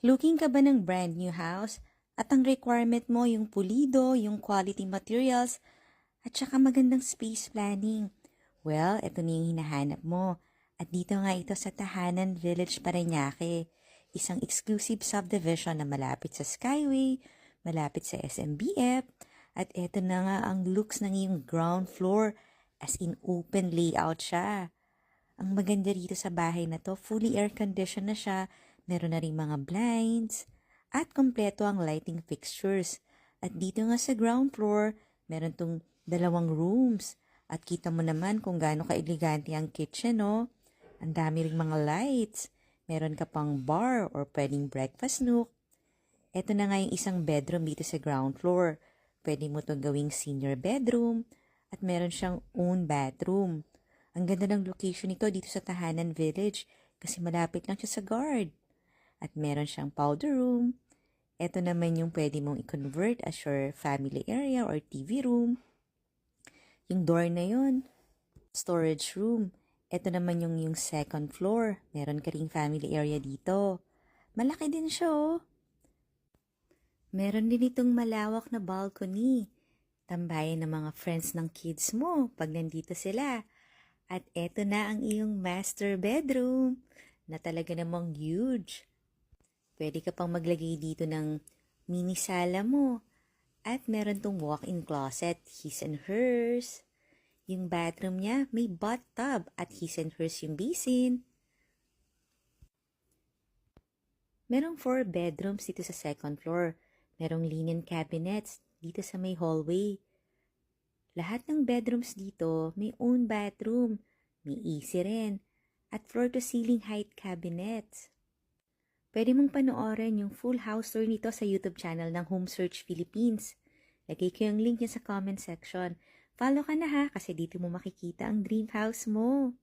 Looking ka ba ng brand new house at ang requirement mo yung pulido, yung quality materials, at saka magandang space planning? Well, ito na yung hinahanap mo. At dito nga ito sa Tahanan Village, Parañaque. Isang exclusive subdivision na malapit sa Skyway, malapit sa SMBF, at ito na nga ang looks ng iyong ground floor, as in open layout siya. Ang maganda rito sa bahay na to, fully air-conditioned na siya, meron na rin mga blinds, at kompleto ang lighting fixtures. At dito nga sa ground floor, meron tong 2 rooms. At kita mo naman kung gaano ka-elegante ang kitchen, no? Ang dami ring mga lights. Meron ka pang bar or pwedeng breakfast nook. Ito na nga yung isang bedroom dito sa ground floor. Pwede mo itong gawing senior bedroom at meron siyang own bathroom. Ang ganda ng location nito dito sa Tahanan Village kasi malapit lang siya sa guard. At meron siyang powder room. Ito naman yung pwede mong i-convert as your family area or TV room. Yung door na yun, storage room. Ito naman yung second floor. Meron ka ring family area dito. Malaki din siya, oh. Meron din itong malawak na balcony. Tambayan ng mga friends ng kids mo pag nandito sila. At eto na ang iyong master bedroom na talaga namang huge. Pwede ka pang maglagay dito ng mini sala mo. At meron tong walk-in closet, his and hers. Yung bathroom niya may bathtub at his and hers yung basin. Merong 4 bedrooms dito sa second floor. Merong linen cabinets dito sa may hallway. Lahat ng bedrooms dito may own bathroom, may AC rin, at floor-to-ceiling height cabinets. Pwede mong panoorin yung full house tour nito sa YouTube channel ng Home Search Philippines. Lagay ko yung link niya sa comment section. Follow ka na ha kasi dito mo makikita ang dream house mo.